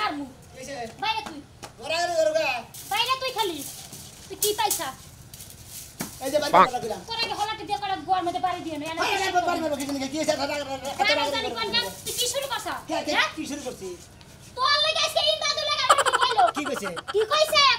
মারমু কিসে বাইরে তুই ওরা গরগা বাইরে তুই খালি তুই কি পাইছা এই যে বাড়ি দিলাম তোর আগে হলাতে দিয়ে করে গোয়ার মধ্যে বাড়ি দিয়ে না আরে বাড়ি মেরো কিছু নাকি কিসে তুই কি শুরু করছ কি শুরু করছিস তোর লাগি আজকে ইন্দাদু লাগা কি কইলো কি কইছে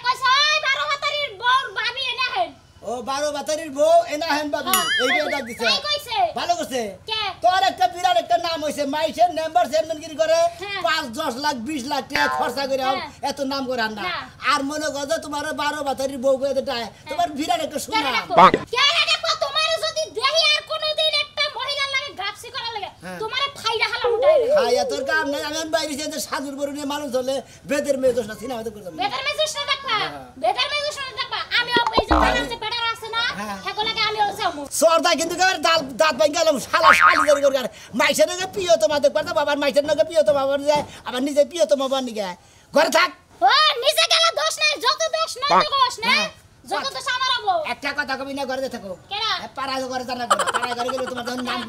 কইছে ওই 12 হাতারির বউর ভাবি এনে হেন ও 12 বাতারির বউ এনা হেন ভাবি এইটা ডাক দিছে তাই কইছে ভালো করছে কে তোর একটা বিরাট একটা নাম হইছে মাইসের মেম্বার চেয়ারম্যানগিরি করে 5-10 লাখ 20 লাখ টাকা খরচা করে এত নাম করে আন না আর মনে কর যে তোমার 12 বাতারির বউ কই এটা তোমার বিরাট একটা সুনাম কে দেখো তোমার যদি দেহি আর কোনদিন একটা মহিলা লাগে গাপসি করা লাগে তোমার ফাইডা হালা উঠাই রে খাইয়া তোর কাম নাই আমি বাইরে যে সাজুর বড় নিয়ে মানুষ হলে বেদের মেয়ে দোষ না সিনেমা তো করতাম বেটার মেজুস না দেখবা বেটার মেজুস না দেখবা আমি এই যে বানার যে বেটার আছে না হেগো লাগে আমি ওসামু সরদা কিন্তু কেবল দাঁত ভাঙ গেলাম শালা শালি ধরে করে মাইসের নাকি প্রিয় তোমা দেখবা তো বাবার মাইসের নাকি প্রিয় তোমা বাবার যায় আবার নিজে প্রিয় তোমা বাবার নিকে ঘরে থাক ও নিজে গেলে দোষ নাই যত দোষ নাই তো দোষ নাই যত দোষ আমার হবো একটা কথা কবি না ঘরে থাকো কেডা পাড়া ঘরে জানা করো পাড়া ঘরে গেলে তোমার যখন নাম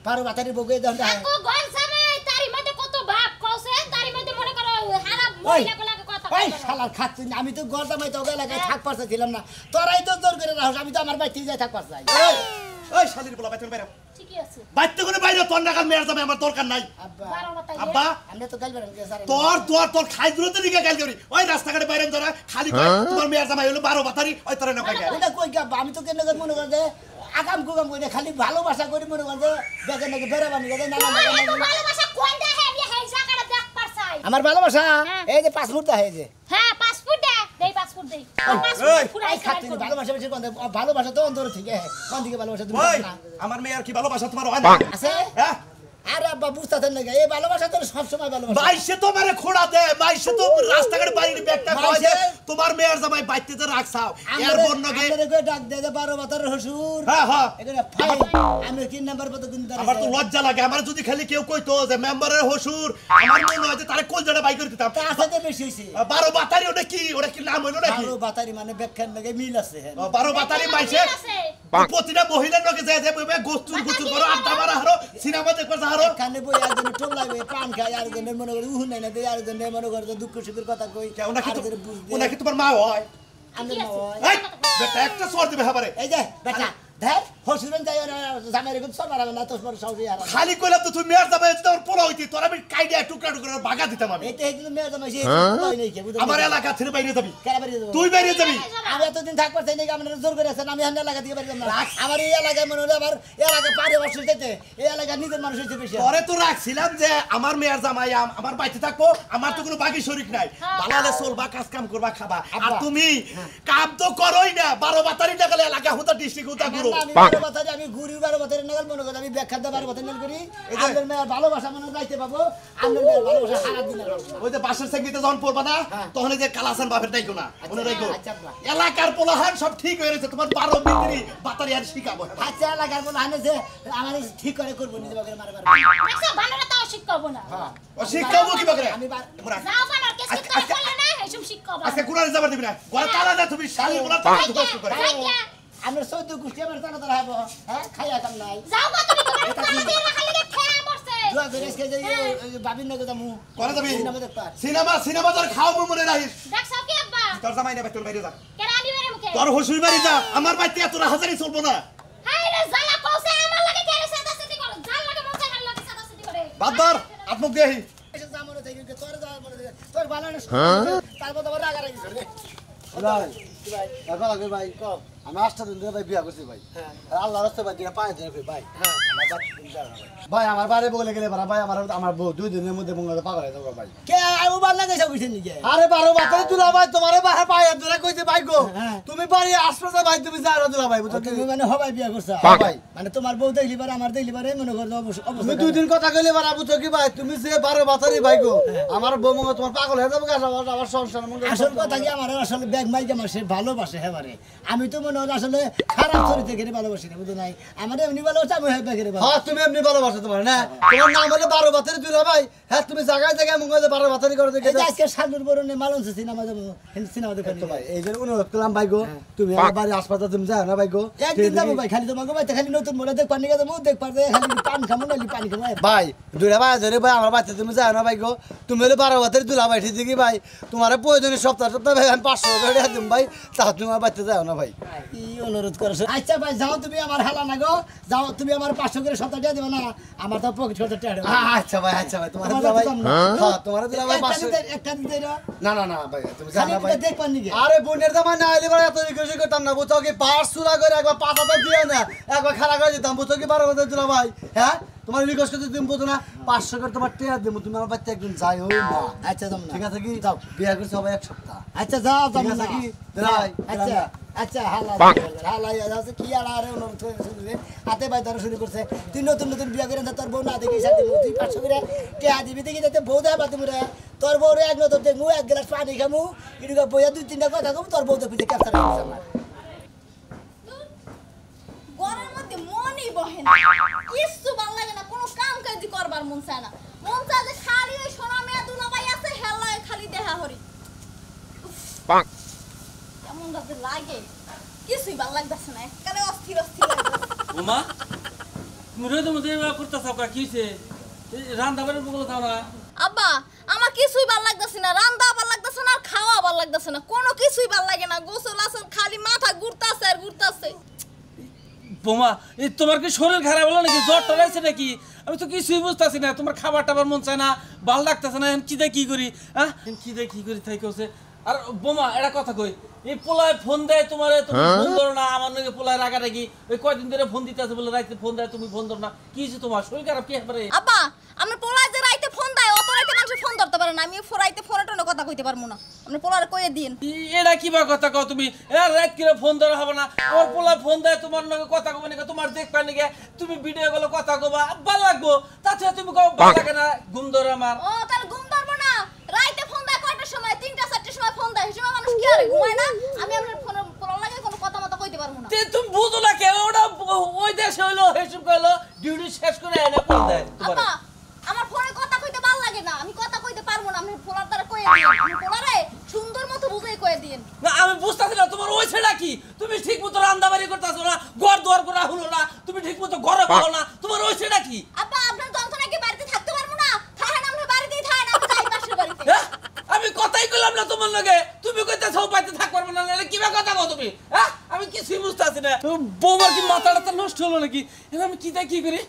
12 বাতারির বউ দেন কো গন সামাই তারি মধ্যে কত ভাব কওছে তারি মধ্যে মনে করো হারাম মহিলা লাগে কথা ওই শালা খাচ্ছি আমি তো গর্দা মাই তো এলাকায় থাক পারতে ছিলাম না তোরাই তো জোর করে রাখছ আমি তো আমার বাড়িতে যাই থাক পারছি ওই শালির বলা বাইতে বাইরে ঠিকই আছে বাইতে করে বাইরে তোর নাগাল মেয়ের যাবে আমার দরকার নাই আব্বা 12 বাতাই আব্বা আমরা তো গাল বেরান স্যার তোর খাই দূরতে দিকে গাল করি ওই রাস্তাঘাটে বাইরে ধরা খালি কই তোমার মেয়ের জামাই হলো 12 বাতারি ওই তোরে না কই এটা কই গাব্বা আমি তো কেন মনে কর যে আগাম কুগাম কই খালি ভালোবাসা করি মনে কর যে বেগে নাকি বেরাবানি গেছে না তো ভালোবাসা কোনটা হে এই জায়গাটা দেখ পারছাই আমার ভালোবাসা এই যে 5 মুহূর্ত হয়ে যে হ্যাঁ পাসপোর্ট দে দেই পাসপোর্ট দেই এই খাচ্ছি ভালোবাসা বেশি কোন ভালোবাসা তো অন্তর থেকে কোন দিকে ভালোবাসা তুমি ওই না আমার মেয়ের কি ভালোবাসা তোমার হয় না আছে হ্যাঁ আরে আব্বা বুঝতাছেন না এই ভালোবাসা তো সব সময় ভালোবাসা মাইসে তো মারে খোড়া দে মাইসে তো রাস্তাঘাটে বাইরে ব্যাগটা কই দে তোমার মেয়ের জামাই বাইতে তো রাখছাও এর বন্নগে আমারে কই ডাক দে যে 12 বাতার হুজুর হ্যাঁ হ্যাঁ এখানে ফাই আমি তিন নাম্বার পদ কিন্তু আমার তো লজ্জা লাগে আমার যদি খালি কেউ কইতো যে মেম্বারের হুজুর আমার মনে হয় যে তারে কলজাটা বাই করে দিতাম তা আছে বেশি হইছে 12 বাতারি ওটা কি নাম হইলো নাকি 12 বাতারি মানে ব্যাখ্যার লাগে মিল আছে 12 বাতারি মাইসে প্রতিটা মহিলার লগে যায় যে গোস্তুর গুচুর করো আড্ডা মারা হারো সিনেমা দেখবা হারো কানে বই একজন টোলাইবে পান খায় আর জনের মনে করে উহু নাই না দেই আর জনের মনে করে দুঃখ সুখের কথা কই ওনাকে তোমার মা হয় আমি না হয় এই বেটা একটা সর দিবে হাবারে এই যে বেটা দেখ হসুরন যাই জামাই রেখে সব আর না তো সব সবই আর খালি কইলাম তো তুই মেয়ের জামাই তোর পোলা হইতি তোর আমি কাইডা টুকরা টুকরা বাগা দিতাম আমি এইটা কিন্তু মেয়ে জামাই সে কই নাই কে আমার এলাকা থেকে বাইরে যাবি কেন বাড়ি যাব তুই বাইরে যাবি আমি এতদিন থাক পারছি না আমরা জোর করে আছেন আমি হান্ডা লাগা দিয়ে বাড়ি যাব না আমার এই এলাকায় মনে হলো আমার এলাকা পারে বসে যেতে এই এলাকা নিজের মানুষ হইতে বেশি পরে তো রাখছিলাম যে আমার মেয়ের জামাই আমার বাইতে থাকবো আমার তো কোনো বাকি শরীক নাই ভালো চলবা কাজ কাম করবা খাবা আর তুমি কাম তো করোই না 12 বাতারি টাকালে এলাকা হুতা ডিস্ট্রিক্ট হুতা গুরু আমি ঘুরি 12 বছরের নাগাল মনে করি আমি ব্যাখ্যা দেবার কথা নাল করি আমাদের মেয়ের ভালোবাসা মনে যাইতে পাবো আমাদের মেয়ের ভালোবাসা সারা দিন ওই যে বাসের সঙ্গীতে যখন পড়বা না তখন যে কালাসান বাপের দাইকো না মনে রাখো এলাকার পোলাহান সব ঠিক হয়ে গেছে তোমার 12 মিনিট বাতারি আর শিখাবো আচ্ছা এলাকার পোলাহান যে আমার ঠিক করে করব নিজে বাগের মারবার আচ্ছা বানানা তাও শিখাবো না ও শিখাবো কি বাগরে আমি যাও বানার কেস করতে না এইসব শিখাবো আজকে কুনারে যাবার দিবি না গলা তালা দে তুমি শালি বলা তো কষ্ট করে আমরা সৌদ গুষ্টি আমার তালা তালা হবো হ্যাঁ খাইয়া কাম নাই যাও বা তুমি তোমার খালি লাগে খেয়া বসে দুয়া করে এসে যে বাবিন নগে দামু করে যাবি সিনেমা দেখবা সিনেমা তোর খাও মনে রাখিস দেখছাও কি আব্বা তোর জামাই না তোর বাইরে যা কেন আমি বেরে মুখে তোর হসুর বাড়ি যা আমার বাইতে এত হাজারি চলবো না হাই রে জালা কওছে আমার লাগে কেরে সাদা সাদি করো জাল লাগে মন চাই লাগে সাদা সাদি করে বাদবার আত্মক দেহি এসে জামনে থেকে তোর যা বলে তোর বানানো তারপর তো রাগা রাগি করে ভাই এখন আগে ভাই আমি 8টা দিন ধরে ভাই বিয়া করছি ভাই আল্লাহর রাস্তায় ভাই দিনা পায় দেন ভাই ভাই আমার বাড়ি বলে গেলে ভাই আমার বউ 2 দিনের মধ্যে বঙ্গলে পাগল হয়ে যাবে ভাই কে আবু বান্না গেছে কইছেন নি আরে 12 বাতারে তুলা ভাই তোমারে বাহে পায় ধরে কইছে ভাই গো তুমি বাড়ি আসবে ভাই তুমি যা দুলা ভাই বুঝছো তুমি মানে হবাই বিয়া করছ ভাই মানে তোমার বউ দেখলি পারে আমার দেখলি পারে মনে করো তুমি 2 দিন কথা কইলে বারা বুঝছো কি ভাই তুমি যে 12 বাতারি ভাই গো আমার বউ মঙ্গ তোমার পাগল হয়ে যাবে আমার সংসার মঙ্গ আসল কথা কি আমার আসলে ব্যাগ মাইকে আমার সে ভালোবাসে হেবারে আমি তো মনে হয় আসলে খারাপ চরিত্রে ঘিরে ভালোবাসি না বুঝো নাই আমার এমনি ভালোবাসে আমি ব্যাগের হ্যাঁ তুমি আমি এমনি ভালোবাসি তোমার না তোমার নাম হলো 12 বাতারি দুলা ভাই হ্যাঁ তুমি জায়গায় জায়গায় মঙ্গল 12 বাতারি করে দেখে আজকে শানুর বরণে মালন সিনেমা যাবো সিনেমা দেখতে তো ভাই এই জন্য অনুরোধ করলাম ভাই গো তুমি আমার বাড়ি হাসপাতাল তুমি যাও না ভাই গো একদিন যাবো ভাই খালি তোমাকে ভাই খালি নতুন মোড়ে দেখ পানি গেছে মুখ দেখ পারবে খালি পান খামো নালি পানি খামো ভাই দুলা ভাই ধরে ভাই আমার বাচ্চা তুমি যাও না ভাই গো তুমি হলো 12 বাতারি দুলা ভাই ঠিক কি ভাই তোমার প্রয়োজনে সপ্তাহ ভাই আমি 500 টাকা দিম ভাই তা তুমি আমার বাচ্চা যাও না ভাই কি অনুরোধ করছো আচ্ছা ভাই যাও তুমি আমার হালা না গো যাও তুমি আমার 500 করে সপ্তাহ দিয়ে দিবা না আমার তো পকেট খরচ টাকা আচ্ছা ভাই তোমার দুলা ভাই হ্যাঁ তোমার দুলা ভাই 500 একটা দিতে না না না ভাই তুমি জানো ভাই দেখ পানি গে আরে বোনের জামাই না আইলে বড় এত রিকোয়েস্ট করতাম না বুঝছো কি পাঁচ সুরা করে একবার 5000 দিয়ে না একবার খারাপ করে দিতাম বুঝছো কি 12 দিলা ভাই হ্যাঁ তোমার রিকোয়েস্ট করতে তুমি বুঝো না 500 করে তোমার টিয়া দেবো তুমি আমার বাচ্চা একদিন যাই হই না আচ্ছা যাও না ঠিক আছে কি যাও বিয়ে করছি সবাই এক সপ্তাহ আচ্ছা যাও যাও ঠিক আছে না কি দিলা ভাই আচ্ছা আচ্ছা হালা হালা আছে কি আর আরে অনুরোধ করে হাতে ভাই ধরে শুরু করছে তুই নতুন নতুন বিয়া করে তোর বউ না দেখি সাথে তুই 500 করে টিয়া দিবি দেখি যাতে বউ দেবা তুমি রে তোর বউ রে এক নতুন দেখমু এক গ্লাস পানি খামু এদিকে বইয়া দুই তিনটা কথা কম তোর বউ দেখি ক্যাপচার করছে আমার ঘরের মধ্যে মনই বহে না কিছু ভালো লাগে না কোনো কাম কাজ করবার মন চায় না মন চায় যে খালি ওই সোনা মেয়া দুলা ভাই আছে হেলায় খালি দেহা হরি পাক কেমন লাগে কিছুই ভালো লাগতেছে না একবারে অস্থির অস্থির লাগতেছে ওমা মুরে তো মধ্যে করতেছ কা কিছে রান্না বাড়ি বলে দাও না আব্বা আমার কিছুই ভালো লাগতেছে না রান্না ভালো লাগতেছে না আর খাওয়া ভালো লাগতেছে না কোনো কিছুই ভালো লাগে না গোসল আসল খালি মাথা ঘুরতাছে আর ঘুরতাছে বোমা এই তোমার কি শরীর খারাপ হলো নাকি জ্বর টরাইছে নাকি আমি তো কিছুই বুঝতাছি না তোমার খাবার টাবার মন চায় না ভালো লাগতেছে না কি দে কি করি হ্যাঁ কি করি তাই কইছে আর বোমা এটা কথা কই এই পোলায় ফোন দেয় তোমারে তুমি ফোন ধরো না আমার নাকি পোলায় রাগারাগি ওই কয়দিন ধরে ফোন দিতেছে বলে রাইতে ফোন দেয় তুমি ফোন ধরো না কি হইছে তোমার শরীর খারাপ কি হবে আব্বা আমার পোলায় যে রাইতে ফোন দেয় অত রাইতে মানুষ ফোন ধরতে পারে না আমি রাইতে ফোনে টোনে কথা কইতে পারবো না আপনি পোলারে কইয়ে দিন এটা কি বা কথা কও তুমি রাত করে ফোন ধরা হবে না আমার পোলা ফোন দেয় তোমার নাকি কথা কবে নাকি তোমার দেখবা নাকি তুমি ভিডিও কলে কথা কবা ভালো লাগবো তাছাড়া তুমি কও ভালো লাগে না ঘুম ধরে আমার ও তাহলে ঘুম ধরবো না রাইতে ফোন দেয় কয়টার সময় 3টা 4টার সময় ফোন দেয় সেই মানুষ কি আর ঘুমায় না আমি আপনার ফোনে পোলা লাগে কোনো কথা মতো কইতে পারবো না তুমি বুঝো না কেউ ওটা ওই দেশে হইলো হেসুম কইলো ডিউটি শেষ করে এনে ফোন দেয় আব্বা আমার ফোনে কথা কইতে ভালো লাগে না আমি কথা কইতে পারবো না আমি পোলার দ্বারা কইয়ে দিন আমি পোলারে সুন্দর মতো বুঝাই কইয়ে দিন না আমি বুঝতাছি না তোমার ওই ছেড়া কি তুমি ঠিক মতো রান্দাবাড়ি করতেছো না ঘর দুয়ার করা হলো না তুমি ঠিক মতো ঘরে পাও না তোমার ওই ছেড়া কি আব্বা আপনার যন্ত্রণা কি বাড়িতে থাকতে পারবো না থাকেন আমরা বাড়িতেই থাকেন আমি যাই পাশের বাড়িতে আমি কথাই কইলাম না তোমার লগে তুমি কইতাছো বাইতে থাক পারবো না নালে কিবা কথা কও তুমি আমি কিছুই বুঝতাছি না বৌমার কি মাথাটা নষ্ট হলো নাকি এখন আমি কি করি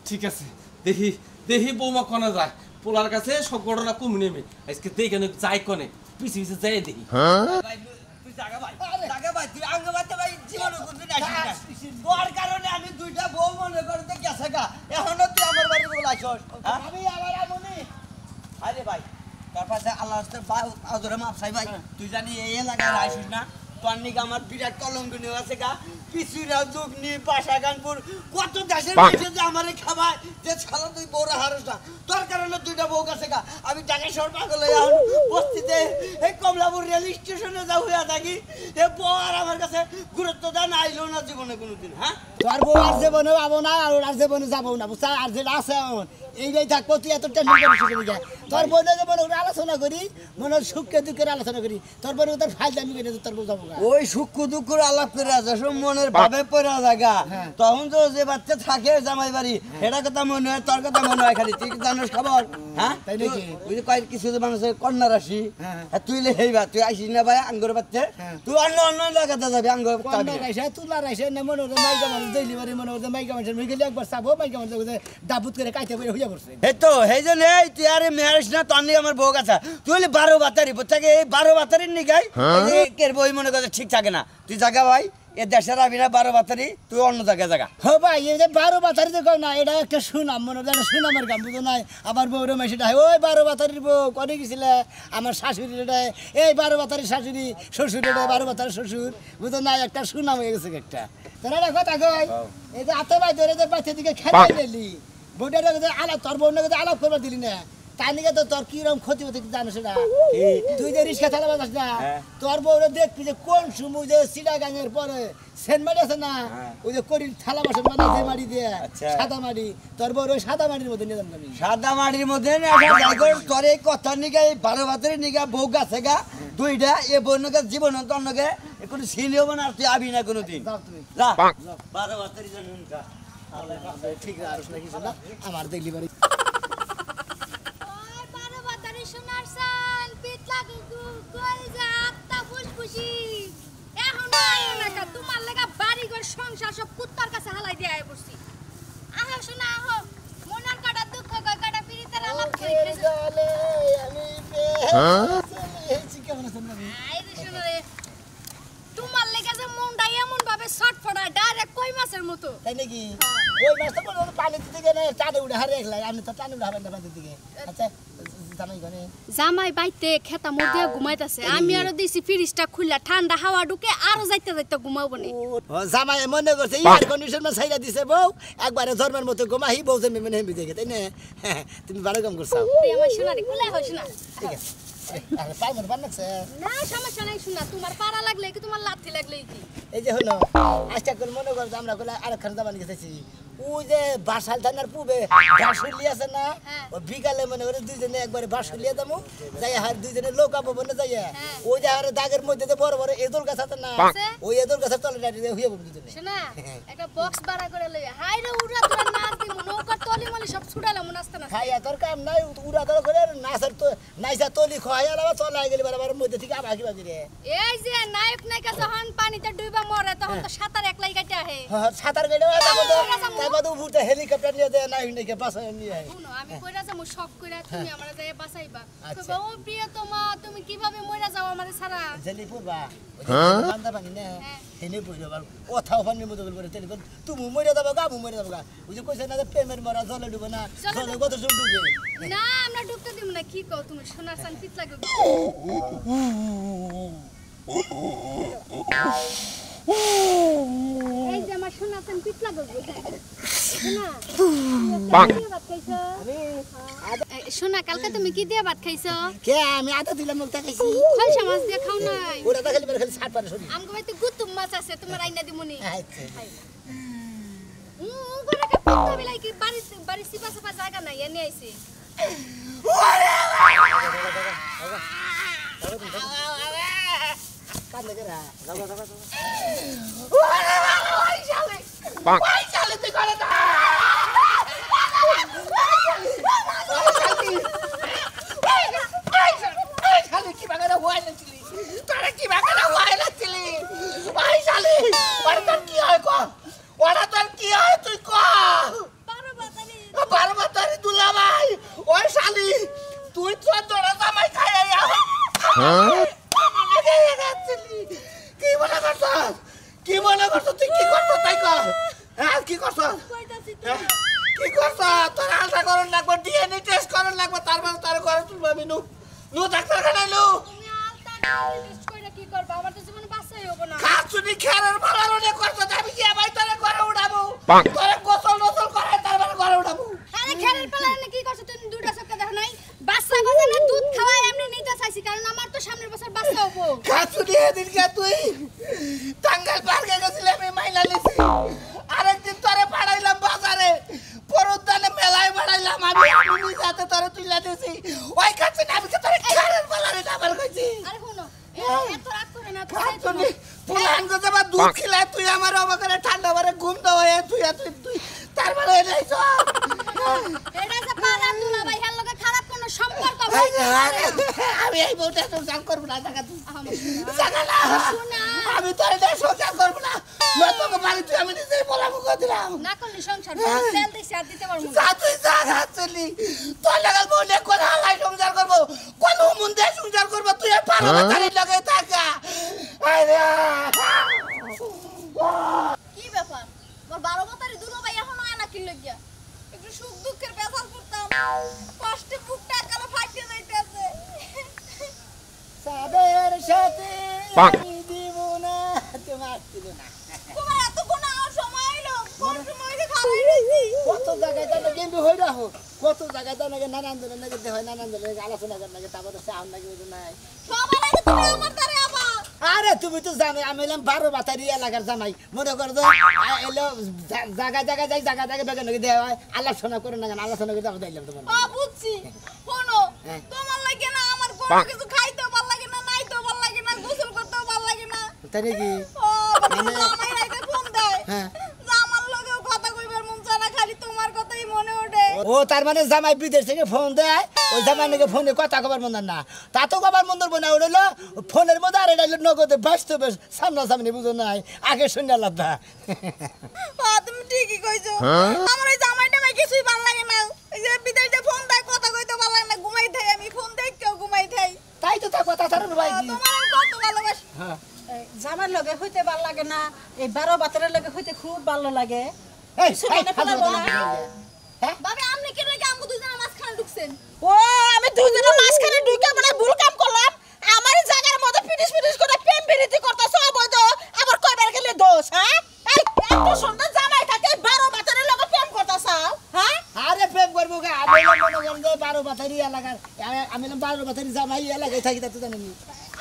ঠিক আছে দেখি বৌমা কোনে যায় পোলার কাছে সব ঘটনা কম নেবে আজকে দেখে যাই কোনে পিছে যাই দেখি তুই জায়গা ভাই তুই আঙ্গে বাতে ভাই জীবন করতে আসিস না তোর কারণে আমি দুইটা বউ মনে করতে গেছে গা এখনো তুই আমার বাড়ি বলে আসছ আমি আমার আমনি আরে ভাই তার পাশে আল্লাহর আদরে মাপ চাই ভাই তুই জানি এই এলাকায় আসিস না তোর নিকে আমার বিরাট কলঙ্ক নিয়ে আছে গা পিছুরা দুগনি পাশাগানপুর কত দেশের মানুষ যে আমারে খাবায় যে ছাড়া তুই বড় হারস না তোর কারণে দুইটা বউ গেছে গা আমি টাকা সর পাগল হয়ে এখন বস্তিতে এই কমলাপুর রেল স্টেশনে যাও হইয়া থাকি এ বউ আর আমার কাছে গুরুত্ব দেয় না আইলো না জীবনে কোনোদিন হ্যাঁ তোর বউ আর জীবনে পাবো না আর জীবনে যাবো না বুঝছা আর যেটা আছে এখন এইটাই থাকবো তুই এত টেনশন করিস যায় তোর বোনে মনে করে আলোচনা করি মনে সুখে দুঃখের আলোচনা করি তোর বোনে তোর ফাইল আমি করে তোর বউ যাবো ওই সুখ দুঃখের আলাপ করে আছে সব মনের ভাবে পড়া জায়গা তখন তো যে বাচ্চা থাকে জামাই বাড়ি এটা কথা মনে হয় তোর কথা মনে হয় খালি তুই জানিস খবর হ্যাঁ তাই নাকি ওই যে কয়েক কিছু মানুষের কন্যা রাশি তুই হেইবা তুই আসিস না ভাই আঙ্গুর বাচ্চা তুই অন্য লাগাতে যাবি আঙ্গুর কন্যা রাইছে তুলা রাইছে না মনে হয় মাইকা মানুষ দিলি বাড়ি মনে হয় মাইকা মানুষের মুখে একবার চাবো মাইকা মানুষ ডাবুত করে কাইতে করে হইয়া পড়ছে এই তো সেই জন্য তুই আরে মেয়ারিস না তোর নিয়ে আমার বউ আছে তুই 12 বাতারি বুঝছাকে এই 12 বাতারির নিগাই কের বই মনে করে ঠিক থাকে না তুই জায়গা ভাই এ দেশের আবি না 12 বাতারি তুই অন্য জায়গায় জায়গা হো ভাই এই যে 12 বাতারি তো না এটা একটা সুনাম মনে হয় সুনামের গান বুঝো নাই আমার বউরে মেশিটা ওই 12 বাতারির বউ করে গেছিলে আমার শাশুড়ি এটা এই 12 বাতারির শাশুড়ি শ্বশুর এটা 12 বাতারির শ্বশুর বুঝো নাই একটা সুনাম হয়ে গেছে একটা তোর একটা কথা কই এই যে আতে ভাই ধরে যে বাচ্চা দিকে খেলাই নিলি বউটা আলাপ তোর বউনে আলাপ করবার দিলি না তাই নিকে তো তোর কিরকম ক্ষতি হতে জানিস না তুই যে রিক্সা চালাবা যাস না তোর বউরে দেখবি যে কোন সময় যে সিটাগাঙের পরে সেন্ট মারি আছে না ওই যে করির থালা বাসন বানাই মারি দিয়ে সাদা মারি তোর বউর ওই সাদা মাটির মধ্যে নিয়ে যাবো আমি সাদা মাটির মধ্যে তোর এই কথার নিকে এই 12 বাতারের নিকে বউ গাছে গা দুইটা এ বউনকে জীবন অন্যকে কোনো ছিলিও না আর তুই আবি না কোনোদিন যাও তুমি যা 12 বাতারি জন্য ঠিক আছে আর কিছু না আমার দেখলি বাড়ি ওই বারো বাতারি সোনার সান পিট লাগে গোল যা আত্মা ফুসফুসি এখন আয়ো না কা তোমার লাগা বাড়ি ঘর সংসার সব কুত্তার কাছে হালাই দিয়ে আয় পড়ছি আহ শোনা আহ মনের কাটা দুঃখ কাটা পিরিতের আলাপ করি জলে আমি পেয়েছি কেমন আছেন না আই রে শোনা রে তোমার লাগা যে মনটা এমন ভাবে ছটফটায় ডাইরেক্ট কই মাছের মতো তাই নাকি ওই মাছটা বড় পানি দিতে গেলে চাঁদে উড়ে হারে একলাই আমি তো টানে উড়ে হাবেন না পানির দিকে আচ্ছা জামাই গনে জামাই বাইতে খেতা মোর দিয়ে ঘুমাইতাছে আমি আরো দিছি ফ্রিজটা খুললা ঠান্ডা হাওয়া ঢুকে আরো যাইতে যাইতে ঘুমাবো নে জামাই মনে করছে এয়ার কন্ডিশন মা ছাইরা দিছে বউ একবারে ধর্মের মতো ঘুমাহি বউ যে মেনে হেমি দেখে তাই না তুমি ভালো কাম করছো তুই আমার সোনারে কুলাই হইছ না ঠিক আছে আরে পাই মন বানাচ্ছে না সমস্যা নাই শোনা তোমার পাড়া লাগলে কি তোমার লাথি লাগলে কি এই যে হলো আজটা করে মনে করো আমরা কোলা আরেকখান জামান গেছি ওই যে বাসাল থানার পূবে বাসুলি আছে না ও বিকালে মনে করে দুইজনে একবারে বাসুলিয়া যাবো যাই আর দুইজনে লোকা ভবনে যাই ওই যে আর দাগের মধ্যে যে বড় বড় এদুল গাছ আছে না ওই এদুল গাছের তলে দাঁড়িয়ে হইয়া বলবি দুইজনে শোনা একটা বক্স ভাড়া করে লই হাই রে উড়া তোরা নাচ দি নৌকা তলি মলি সব ছুড়ালাম নাচতে না খাইয়া তোর কাম নাই উড়া তোর করে নাচের তো নাইসা তলি খাইয়া লাবা চলাই গেলি বারবার মধ্যে থেকে আবার কি বাজি রে এই যে নায়ক নায়িকা যখন পানিতে ডুইবা মরে তখন তো সাঁতার একলাই কাটে আহে সাঁতার কেটে তারপর তো উঠে হেলিকপ্টার নিয়ে দেয় নাই নাকি বাসায় নিয়ে আয় শুনো আমি কইরা যাবো শক কইরা তুমি আমারে যায় বাঁচাইবা কইবা ও প্রিয়তমা তুমি কিভাবে মইরা যাও আমারে ছাড়া জেলি পড়বা বান্দা পানি না হেনে পড়বে আবার কথাও পানি মতো করে টেলিফোন তুমি মরে যাবো গা মরে যাবো গা ওই যে কইছে না যে প্রেমের মরা জলে ডুবে না জলে কত জন ডুবে না আমরা ডুবতে দিব না কি কও তুমি সোনার চান পিত লাগবে এই যে আমার সোনার চান পিত লাগবে সোনা কালকে তুমি কি দিয়ে ভাত খাইছো কে আমি আটা দিলাম মুখটা খাইছি খলসা মাছ দিয়ে খাও নাই ওরা তো খালি খালি সাত পারে শুনি আমগো ভাইতে গুতুম মাছ আছে তোমার আইনা দিমুনি আচ্ছা করে কে পুত্তা বিলাই কি বাড়ি সিপা সাপা জায়গা নাই এনে আইছি কাট লাগে রা যাও যাও যাও ওই শালি তুই করে দা শালি কি বাগারে হওয়াই নাছিলি তোরা কি বাগারে হওয়াই নাছিলি ওই শালি ওরা তোর কি হয় কো ওরা তোর কি হয় তুই কো 12 বাতারি দুলা ভাই ওই শালি তুই তো তোরা জামাই খাইয়া হ্যাঁ কি মনে করছস কি মনে করছস তুই কি করছস তাই কর হ্যাঁ কি করছস কি করছস তোর আলটা করন লাগবে ডিএনএ টেস্ট করন লাগবে তারপর তার ঘরে তুলবা আমি নো ডাক্তার খানাইলো তুমি আলতা টেস্ট কইরা কি করবা আমার তো জীবনে বাঁচাই হবো না খাসুনি খেরার ভালো রে করছস আমি কি ভাই তোরে ঘরে উঠাবো তোরে গোসল নসল করে তারপর ঘরে উঠাবো আরে খেরের পালানে কি করছ তুমি দুটা চক্কা দেখো নাই বাচ্চা কথা না দুধ খাওয়াই এমনি নিতে চাইছি কারণ আমার তো সামনের বছর বাচ্চা হবো খাসুনি এদিনকে তুই টাঙ্গাইল পার্কে গেছিলি আমি মাইনা লিছি আরেকদিন তোরে পাড়াইলাম বাজারে পরদানে মেলায় বাড়াইলাম আমি নিজে তোরে তুইলা দিছি ওই খাসুনি আমি তোরে খেরার ভালো রে আবার কইছি আরে শুনো এত রাগ করে না খাসুনি পুলান গো যাবা দুধ খিলা তুই আমার অবাকরে ঠান্ডা বারে ঘুম দাওয়া তুই তারপরে এলাইছ এটা যে পাড়া তুলা ভাই হেল লগে খারাপ কোনো সম্পর্ক আমি এই বউটা সংসার করব না জায়গা তুই জানা জায়গা না শোনা আমি তোর এটা সংসার করব না মই তোকে বাড়ি তুই আমি নিজেই বলাবো করে দিলাম না করলে সংসার তেল দিছি আর দিতে পারবো যা তুই যা চলি তোর লাগাল বউলে কোন হালাই সংসার করব কোন মুন্ডে সংসার করব তুই আর পারো না তারি লাগাই থাকা আরে কি ব্যাপার মোর 12 বাতারি দুলো ভাই এখনো আনা কি লাগিয়া একটু সুখ দুঃখের ব্যথা করতাম কষ্টে বুকটা কালো ফাটিয়ে যাইতেছে সাদের সাথে আমি দিব না তোমার দিব না তোমার এত কোন সময় হলো কোন সময় যে খাওয়াই রইছি কত জায়গায় তাতে গেমবি হই রাখো কত কত জায়গায় তো নাকি নানান ধরনের নাকি দেহ নানান ধরনের আলোচনা করেন নাকি তারপরে চাও নাকি বুঝো নাই সবার আগে তুমি আমার দ্বারে আবা আরে তুমি তো জানো আমি এলাম 12 বাতারি এলাকার জামাই মনে করো যে এলো জায়গা জায়গা যাই জায়গা জায়গা বেগে নাকি দেওয়া হয় আলোচনা করে না কেন আলোচনা করে আমি দিলাম তোমার বুঝছি শোনো তোমার লাগে না আমার কোনো কিছু খাইতেও ভালো লাগে না নাইতেও ভালো লাগে না গোসল করতেও ভালো লাগে না তাই নাকি ও মানে আমার রাইতে ফোন দেয় হ্যাঁ যে আমার লগেও কথা কইবার মন চায় না খালি তোমার কথাই মনে ওঠে ও তার মানে জামাই বিদেশ থেকে ফোন দেয় ওই জামাই নাকি ফোনে কথা কবার মন না তা তো কবার মন ধরবো না ওটা ফোনের মধ্যে আর এটা নগদে বাস্তবে সামনাসামনি বুঝো নাই আগে শুনে আলাদা তুমি ঠিকই কইছো আমার ওই জামাইটা মাই কিছুই ভালো লাগে না এই যে বিদেশে ফোন দেয় কথা কইতে ভালো লাগে না ঘুমাই থাই আমি ফোন দেখ কেউ ঘুমাই থাই তাই তো তা কথা তার ভাই কি তোমার আমি কত ভালোবাসি জামার লগে হইতে ভালো লাগে না এই 12 বাতারের লগে হইতে খুব ভালো লাগে এই শুনে ফেলাবো না বাবা আপনি কি লাগে আমগো দুইজনের মাঝখানে ঢুকছেন ও আমি দুজনের মাঝখানে ঢুকে মানে ভুল কাম করলাম আমার জায়গার মধ্যে পিটিস পিটিস করে প্রেম বিরতি করতেছ অবৈধ আবার কয়বার গেলে দোষ হ্যাঁ এই এত সুন্দর জামাই থাকে 12 বাতারের লগে প্রেম করতেছ হ্যাঁ আরে প্রেম করবো কে আমি মনে করেন যে 12 বাতারি এলাকার আমি 12 বাতারি জামাই এলাকায় থাকি তা তো জানেন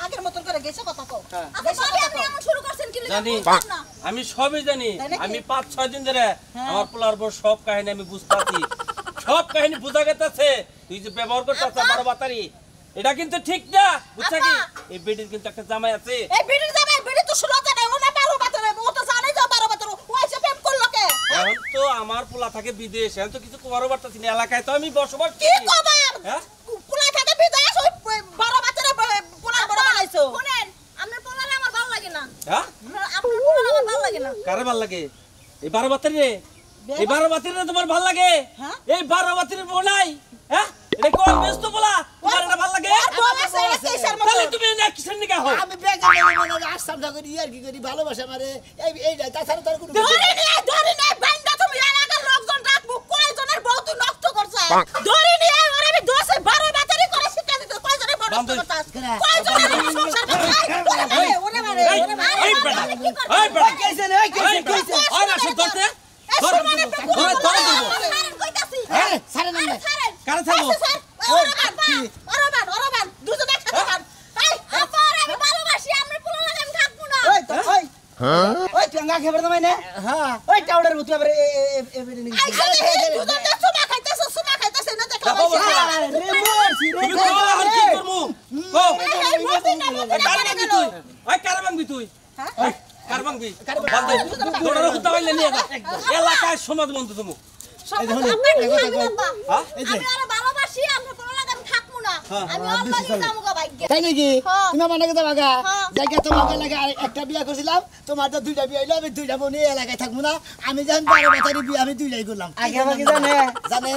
আগের মতন করে গেছে কথা কও আচ্ছা বাবা আপনি এমন শুরু করছেন কি লাগে জানি বুঝলাম না আমি সবই জানি তাই নাকি? আমি 5-6 দিন ধরে আমার পোলার বর সব কাহিনী আমি বুঝতাছি সব কাহিনী বুঝা গেছে তুই যে ব্যবহার করতেছ 12 বাতারি এটা কিন্তু ঠিক না বুঝছ কি এই বেডির কিন্তু একটা জামাই আছে এই বিড়ির জামাই বিড়ি তো শুরুতে নাই ও না 12 বাতারে ও তো জানে যে 12 বাতারে ও এসে প্রেম করলো কে এখন তো আমার পোলা থাকে বিদেশ এখন তো কিছু কমারও পারতাছি না এলাকায় তো আমি বসবাস কি করি কবার হ্যাঁ পোলা থাকে বিদেশ ওই 12 বাতারে পোলা বড় বানাইছো শুনেন আপনার পোলারে আমার ভালো লাগে না হ্যাঁ আপনার পোলারে আমার ভালো লাগে না কারে ভাল লাগে এই 12 বাতারি রে এই 12 বাতারি রে তোমার ভাল লাগে হ্যাঁ? এই 12 বাতারি বোনাই হ্যাঁ এটা কোন ব্যস্ত বলা তোমার এটা ভাল লাগে আর বউ আছে এটা কিসের মতো তাহলে তুমি না কিসের নিকা হও আমি বেগে মনে আসাম করি আর কি করি ভালোবাসা মারে এই তাছাড়া তার কোনো ধরে নিয়ে বান্দা তুমি এলাকার লোকজন রাখবো কয়জনের বউ তুই নষ্ট করছিস ধরে নিয়ে ওরে আমি 10 12 বাতারি করে শিক্ষা দিতে কয়জনের বউ নষ্ট করছিস কয়জনের সংসার করছিস ওরে মারে এই এই বেটা এই বেটা কইছে না এই কইছে আর আসে ধরতে ধর ধর ধর দেব ছাড়েন কইতাছি আরে ছাড়েন না ছাড়েন কারে থাকবো ওরে দুজনে একসাথে খান এই আবার আমি ভালোবাসি আপনার পোলা লাগে আমি থাকবো না ওই তো ওই তুই আঙ্গা খেবার দমাই না হ্যাঁ ওই টাউডার মতো আবার এ বেডে নি দুজনে সুমা খাইতেছে না দেখো বাবা, তুমি কোলা আর কি করমু কো কার ভাঙবি তুই ওই কার ভাঙবি তুই হ্যাঁ কার ভাঙবি বান্দে তোরা কুত্তা হইলে নিয়ে যা এলাকায় সমাজ বন্ধু তুমি হ্যাঁ আমি আরো ভালোবাসি আপনার পোলা লাগে আমি থাকবো না আমি অল্লাহি যাবো গো ভাগ্য তাই নাকি হ্যাঁ। তুমি আমার নাকি যাবাগা হ্যাঁ। জায়গা তোমাকে লাগে আর একটা বিয়া করছিলাম তোমার তো দুইটা বিয়া হইলো আমি দুইটা বোন এই এলাকায় থাকবো না আমি যখন 12 বাতারি বিয়া আমি দুইটাই করলাম আগে আমাকে জানে জানে